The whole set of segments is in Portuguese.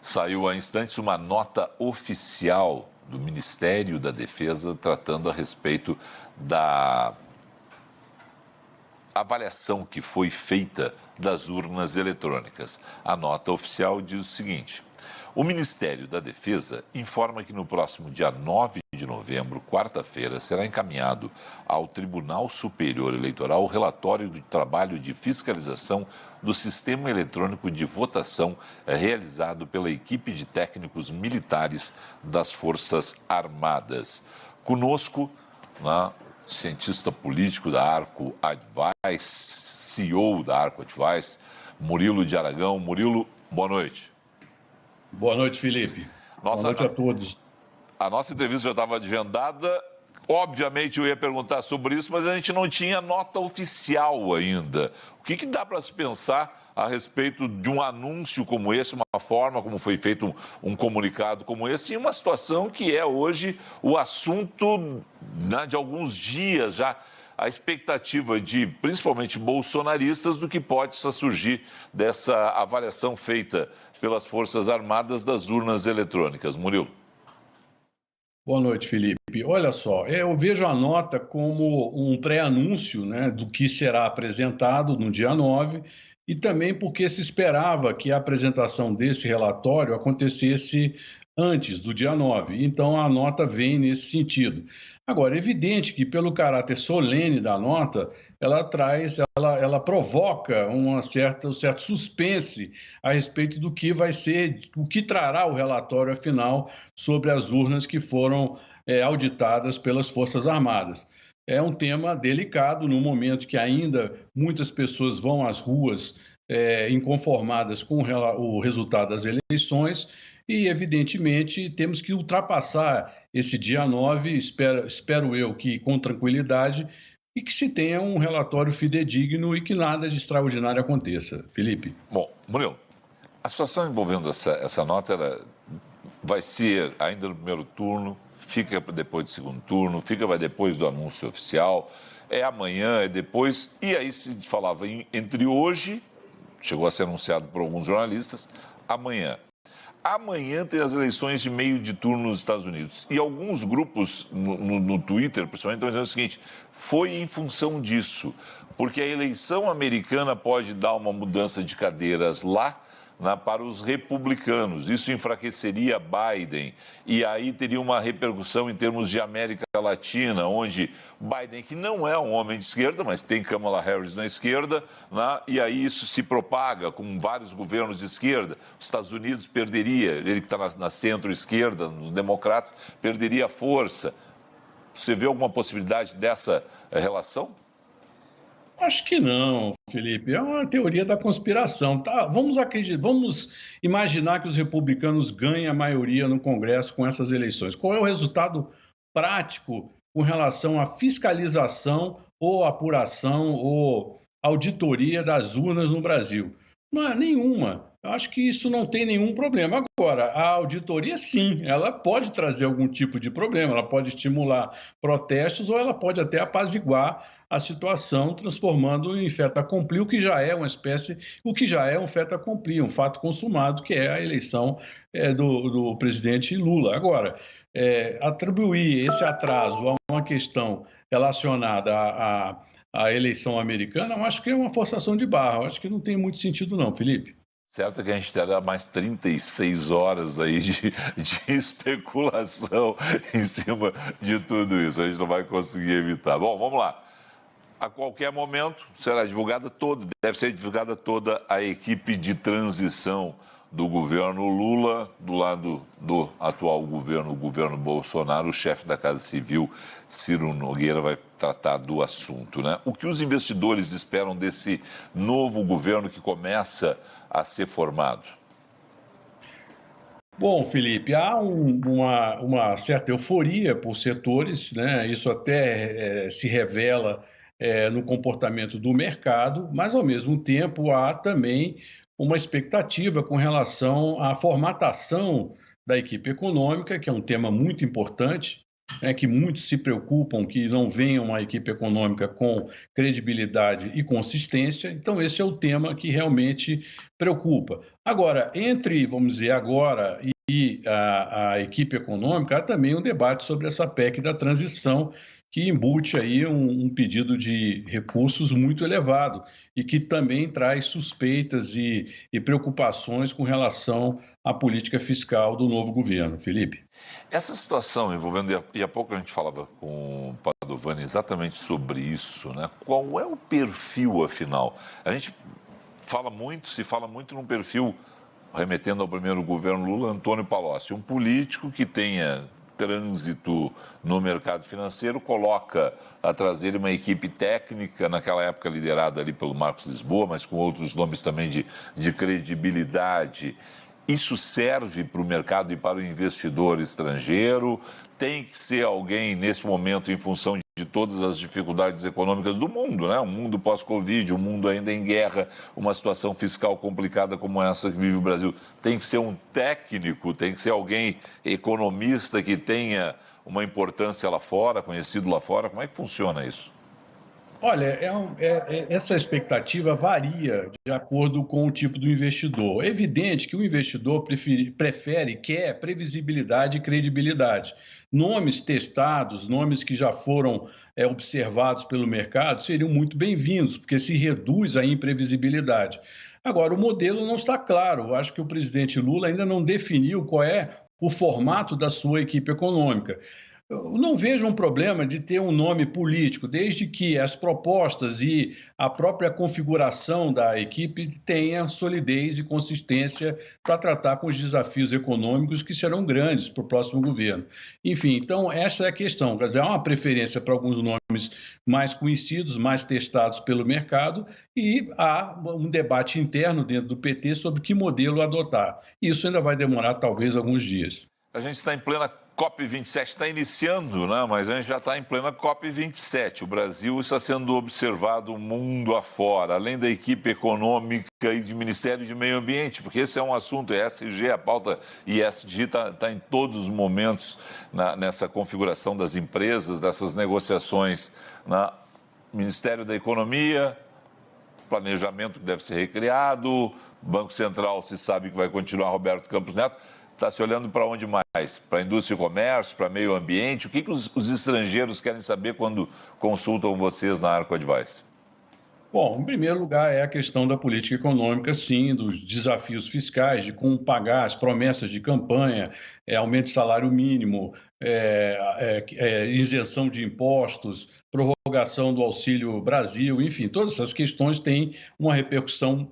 Saiu há instantes uma nota oficial do Ministério da Defesa tratando a respeito da avaliação que foi feita das urnas eletrônicas. A nota oficial diz o seguinte: o Ministério da Defesa informa que no próximo dia 9 de novembro, quarta-feira, será encaminhado ao Tribunal Superior Eleitoral o relatório do trabalho de fiscalização do sistema eletrônico de votação realizado pela equipe de técnicos militares das Forças Armadas. Conosco, cientista político da Arco Advice, CEO da Arco Advice, Murilo de Aragão. Murilo, boa noite. Boa noite, Felipe. Boa noite a todos. A nossa entrevista já estava agendada. Obviamente eu ia perguntar sobre isso, mas a gente não tinha nota oficial ainda. O que dá para se pensar a respeito de um anúncio como esse, uma forma como foi feito um comunicado como esse, em uma situação que é hoje o assunto, né, de alguns dias já, a expectativa de, principalmente bolsonaristas, do que pode surgir dessa avaliação feita pelas Forças Armadas das urnas eletrônicas. Murilo. Boa noite, Felipe. Olha só, eu vejo a nota como um pré-anúncio, né, do que será apresentado no dia 9 e também porque se esperava que a apresentação desse relatório acontecesse antes do dia 9. Então, a nota vem nesse sentido. Agora, é evidente que, pelo caráter solene da nota, ela provoca um certo suspense a respeito do que vai ser, o que trará o relatório, afinal, sobre as urnas que foram auditadas pelas Forças Armadas. É um tema delicado, no momento que ainda muitas pessoas vão às ruas inconformadas com o resultado das eleições e, evidentemente, temos que ultrapassar esse dia 9, espero eu que com tranquilidade, e que se tenha um relatório fidedigno e que nada de extraordinário aconteça. Felipe. Bom, Murilo, a situação envolvendo essa nota vai ser ainda no primeiro turno, fica depois do segundo turno, fica depois do anúncio oficial, é amanhã, é depois, e aí se falava entre hoje, chegou a ser anunciado por alguns jornalistas, amanhã. Amanhã tem as eleições de meio de turno nos Estados Unidos. E alguns grupos no Twitter, principalmente, estão dizendo o seguinte: foi em função disso, porque a eleição americana pode dar uma mudança de cadeiras lá, para os republicanos. Isso enfraqueceria Biden e aí teria uma repercussão em termos de América Latina, onde Biden, que não é um homem de esquerda, mas tem Kamala Harris na esquerda, e aí isso se propaga com vários governos de esquerda. Os Estados Unidos perderia, ele que está na centro-esquerda, nos democratas, perderia força. Você vê alguma possibilidade dessa relação? Acho que não, Felipe. É uma teoria da conspiração. Tá, vamos imaginar que os republicanos ganhem a maioria no Congresso com essas eleições. Qual é o resultado prático com relação à fiscalização ou apuração ou auditoria das urnas no Brasil? Não é nenhuma. Eu acho que isso não tem nenhum problema. Agora, a auditoria, sim, ela pode trazer algum tipo de problema, ela pode estimular protestos ou ela pode até apaziguar a situação, transformando em fait accompli o que já é um fait accompli, um fato consumado, que é a eleição do presidente Lula. Agora, atribuir esse atraso a uma questão relacionada à eleição americana, eu acho que é uma forçação de barra, eu acho que não tem muito sentido não, Felipe. Certo que a gente terá mais 36 horas aí de especulação em cima de tudo isso. A gente não vai conseguir evitar. Bom, vamos lá. A qualquer momento será divulgada deve ser divulgada toda a equipe de transição do governo Lula, do lado do atual governo, o governo Bolsonaro. O chefe da Casa Civil, Ciro Nogueira, vai tratar do assunto, né? O que os investidores esperam desse novo governo que começa a ser formado? Bom, Felipe, há uma certa euforia por setores, né? Isso até se revela no comportamento do mercado, mas, ao mesmo tempo, há também uma expectativa com relação à formatação da equipe econômica, que é um tema muito importante, que muitos se preocupam que não venha uma equipe econômica com credibilidade e consistência. Então, esse é o tema que realmente preocupa. Agora, entre, vamos dizer, agora e a equipe econômica, há também um debate sobre essa PEC da transição, que embute aí um pedido de recursos muito elevado e que também traz suspeitas e preocupações com relação à política fiscal do novo governo. Felipe. Essa situação envolvendo, e há pouco a gente falava com o Padovani exatamente sobre isso, né? Qual é o perfil, afinal? A gente se fala muito num perfil, remetendo ao primeiro governo Lula, Antônio Palocci, um político que tenha trânsito no mercado financeiro, coloca atrás dele uma equipe técnica, naquela época liderada ali pelo Marcos Lisboa, mas com outros nomes também de credibilidade. Isso serve para o mercado e para o investidor estrangeiro? Tem que ser alguém, nesse momento, em função de todas as dificuldades econômicas do mundo, né? Um mundo pós-Covid, um mundo ainda em guerra, uma situação fiscal complicada como essa que vive o Brasil. Tem que ser um técnico, tem que ser alguém economista que tenha uma importância lá fora, conhecido lá fora. Como é que funciona isso? Olha, essa expectativa varia de acordo com o tipo do investidor. É evidente que o investidor quer previsibilidade e credibilidade. Nomes testados, nomes que já foram observados pelo mercado, seriam muito bem-vindos, porque se reduz a imprevisibilidade. Agora, o modelo não está claro. Eu acho que o presidente Lula ainda não definiu qual é o formato da sua equipe econômica. Eu não vejo um problema de ter um nome político, desde que as propostas e a própria configuração da equipe tenha solidez e consistência para tratar com os desafios econômicos que serão grandes para o próximo governo. Enfim, então essa é a questão. Quer dizer, há uma preferência para alguns nomes mais conhecidos, mais testados pelo mercado, e há um debate interno dentro do PT sobre que modelo adotar. Isso ainda vai demorar talvez alguns dias. A gente está em plena COP27, está iniciando, né? Mas a gente já está em plena COP27. O Brasil está sendo observado mundo afora, além da equipe econômica e de Ministério de Meio Ambiente, porque esse é um assunto, ESG, a pauta ESG está em todos os momentos nessa configuração das empresas, dessas negociações. Ministério da Economia, planejamento que deve ser recriado, Banco Central se sabe que vai continuar Roberto Campos Neto. Está se olhando para onde mais? Para a indústria e comércio, para meio ambiente? O que os estrangeiros querem saber quando consultam vocês na Arco Advice? Bom, em primeiro lugar é a questão da política econômica, sim, dos desafios fiscais, de como pagar as promessas de campanha, aumento de salário mínimo, isenção de impostos, prorrogação do Auxílio Brasil, enfim, todas essas questões têm uma repercussão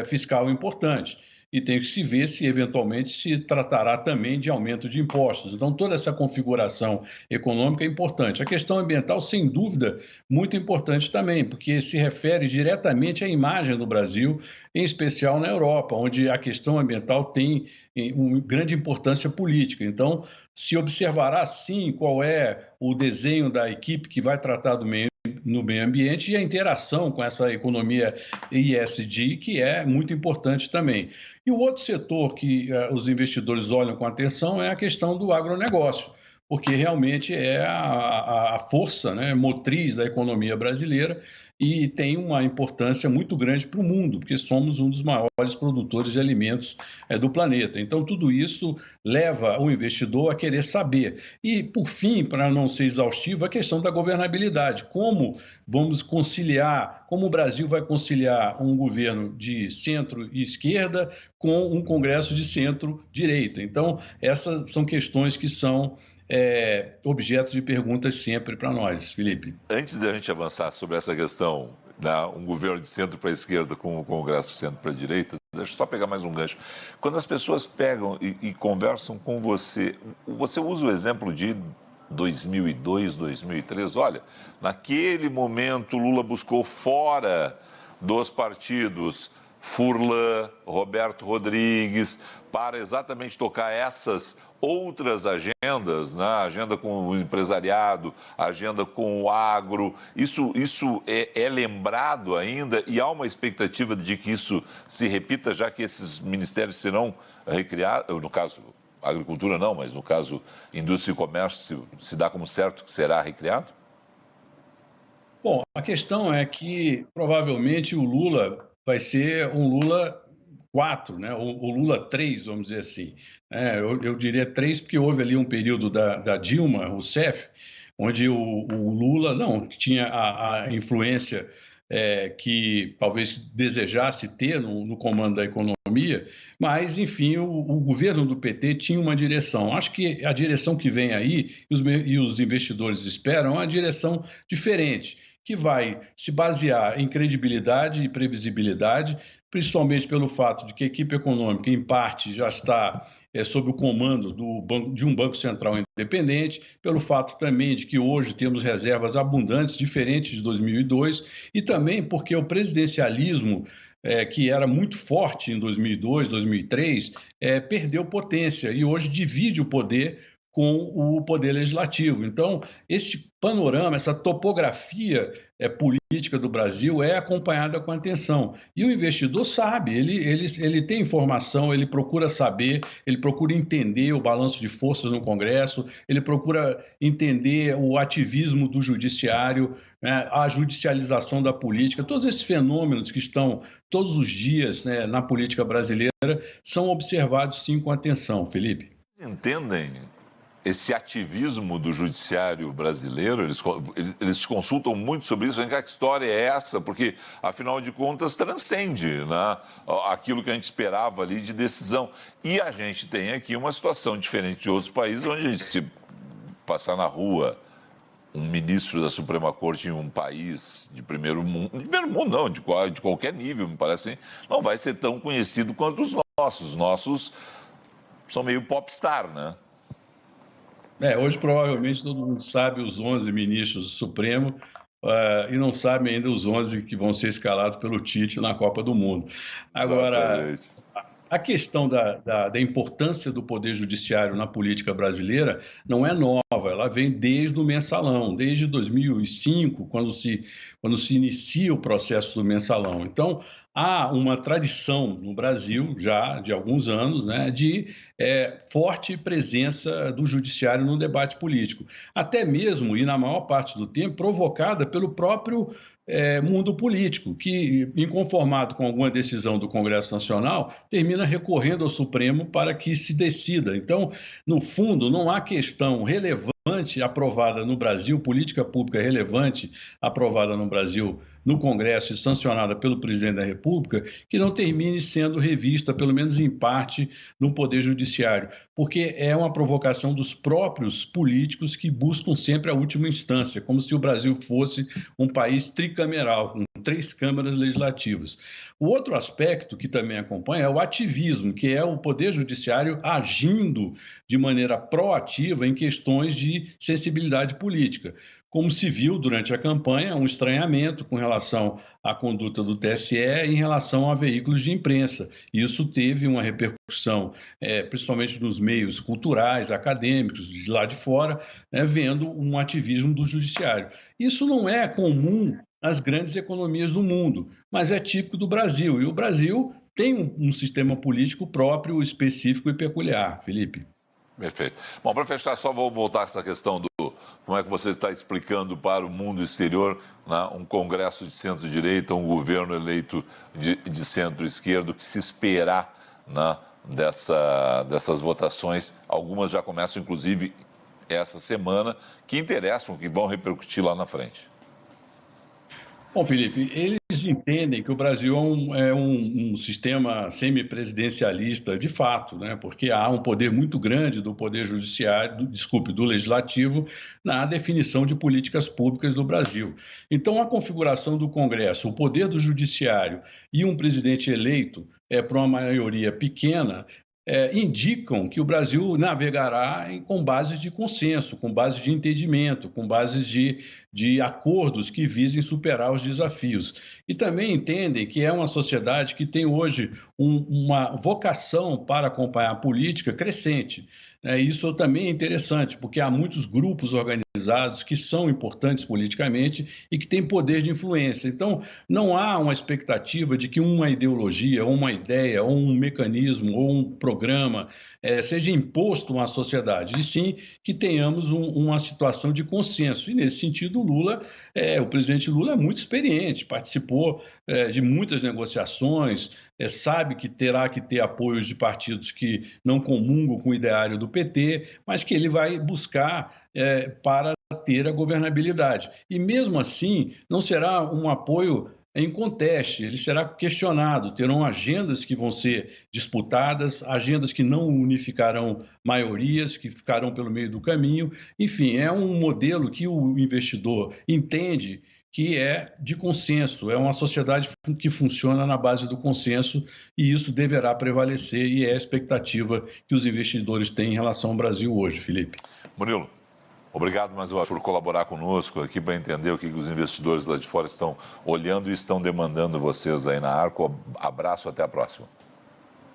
fiscal importante. E tem que se ver se, eventualmente, se tratará também de aumento de impostos. Então, toda essa configuração econômica é importante. A questão ambiental, sem dúvida, muito importante também, porque se refere diretamente à imagem do Brasil, em especial na Europa, onde a questão ambiental tem uma grande importância política. Então, se observará, sim, qual é o desenho da equipe que vai tratar no meio ambiente e a interação com essa economia ESG, que é muito importante também. E o outro setor que os investidores olham com atenção é a questão do agronegócio, porque realmente é a força, né, motriz da economia brasileira e tem uma importância muito grande para o mundo, porque somos um dos maiores produtores de alimentos do planeta. Então, tudo isso leva o investidor a querer saber. E, por fim, para não ser exaustivo, a questão da governabilidade. Como vamos conciliar, como o Brasil vai conciliar um governo de centro e esquerda com um Congresso de centro-direita. Então, essas são questões que são objeto de perguntas sempre para nós, Felipe. Antes da gente avançar sobre essa questão, um governo de centro para a esquerda com o Congresso de centro para a direita, deixa eu só pegar mais um gancho. Quando as pessoas pegam e conversam com você, você usa o exemplo de 2002, 2003, olha, naquele momento Lula buscou fora dos partidos Furlan, Roberto Rodrigues, para exatamente tocar essas outras agendas, né? A agenda com o empresariado, a agenda com o agro. Isso é lembrado ainda e há uma expectativa de que isso se repita, já que esses ministérios serão recriados, no caso, agricultura não, mas no caso indústria e comércio, se dá como certo que será recriado? Bom, a questão é que provavelmente o Lula vai ser um Lula 4, né? O Lula 3, vamos dizer assim. Eu diria 3 porque houve ali um período da Dilma Rousseff, onde o Lula não tinha a influência que talvez desejasse ter no comando da economia, mas, enfim, o governo do PT tinha uma direção. Acho que a direção que vem aí, e os investidores esperam, é uma direção diferente, que vai se basear em credibilidade e previsibilidade, principalmente pelo fato de que a equipe econômica, em parte, já está sob o comando de um Banco Central independente, pelo fato também de que hoje temos reservas abundantes, diferentes de 2002, e também porque o presidencialismo, que era muito forte em 2002, 2003, perdeu potência e hoje divide o poder com o poder legislativo. Então, este panorama, essa topografia política do Brasil é acompanhada com atenção. E o investidor sabe, ele tem informação, ele procura saber, ele procura entender o balanço de forças no Congresso, ele procura entender o ativismo do judiciário, né, a judicialização da política. Todos esses fenômenos que estão todos os dias, né, na política brasileira são observados, sim, com atenção, Felipe. Entendem esse ativismo do judiciário brasileiro? Eles te consultam muito sobre isso. Vem cá, que história é essa? Porque, afinal de contas, transcende, né, aquilo que a gente esperava ali de decisão. E a gente tem aqui uma situação diferente de outros países, onde a gente, se passar na rua um ministro da Suprema Corte em um país de primeiro mundo não, de qualquer nível, me parece, não vai ser tão conhecido quanto os nossos. Os nossos são meio popstar, né? Hoje provavelmente todo mundo sabe os 11 ministros do Supremo e não sabe ainda os 11 que vão ser escalados pelo Tite na Copa do Mundo. Agora, Exatamente. a questão da importância do Poder Judiciário na política brasileira não é nova, ela vem desde o Mensalão, desde 2005, quando se inicia o processo do Mensalão. Então, há uma tradição no Brasil, já de alguns anos, né, de forte presença do Judiciário no debate político. Até mesmo, e na maior parte do tempo, provocada pelo próprio mundo político, que, inconformado com alguma decisão do Congresso Nacional, termina recorrendo ao Supremo para que se decida. Então, no fundo, não há questão relevante aprovada no Brasil, política pública relevante aprovada no Brasil, no Congresso e sancionada pelo presidente da República, que não termine sendo revista, pelo menos em parte, no Poder Judiciário, porque é uma provocação dos próprios políticos que buscam sempre a última instância, como se o Brasil fosse um país tricameral, com 3 câmaras legislativas. O outro aspecto que também acompanha é o ativismo, que é o Poder Judiciário agindo de maneira proativa em questões de sensibilidade política. Como se viu durante a campanha, um estranhamento com relação à conduta do TSE em relação a veículos de imprensa. Isso teve uma repercussão, principalmente nos meios culturais, acadêmicos, de lá de fora, vendo um ativismo do judiciário. Isso não é comum nas grandes economias do mundo, mas é típico do Brasil. E o Brasil tem um sistema político próprio, específico e peculiar, Felipe. Perfeito. Bom, para fechar, só vou voltar a essa questão do como é que você está explicando para o mundo exterior, né, um congresso de centro-direita, um governo eleito de centro-esquerda, o que se esperar, né, dessas votações. Algumas já começam, inclusive, essa semana, que interessam, que vão repercutir lá na frente. Bom, Felipe, eles entendem que o Brasil é um sistema semipresidencialista de fato, né? Porque há um poder muito grande do Poder Judiciário, do Legislativo, na definição de políticas públicas do Brasil. Então, a configuração do Congresso, o poder do Judiciário e um presidente eleito para uma maioria pequena, indicam que o Brasil navegará com bases de consenso, com bases de entendimento, com bases de de acordos que visem superar os desafios. E também entendem que é uma sociedade que tem hoje uma vocação para acompanhar a política crescente. Isso também é interessante, porque há muitos grupos organizados que são importantes politicamente e que têm poder de influência. Então, não há uma expectativa de que uma ideologia, ou uma ideia, ou um mecanismo, ou um programa seja imposto à sociedade, e sim que tenhamos uma situação de consenso. E, nesse sentido, o presidente Lula é muito experiente, participou de muitas negociações, sabe que terá que ter apoios de partidos que não comungam com o ideário do PT, mas que ele vai buscar para ter a governabilidade. E, mesmo assim, não será um apoio em conteste, ele será questionado, terão agendas que vão ser disputadas, agendas que não unificarão maiorias, que ficarão pelo meio do caminho. Enfim, é um modelo que o investidor entende que é de consenso, é uma sociedade que funciona na base do consenso e isso deverá prevalecer e é a expectativa que os investidores têm em relação ao Brasil hoje, Felipe. Murilo, obrigado mais uma vez por colaborar conosco aqui para entender o que os investidores lá de fora estão olhando e estão demandando vocês aí na Arco. Abraço, até a próxima.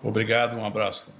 Obrigado, um abraço.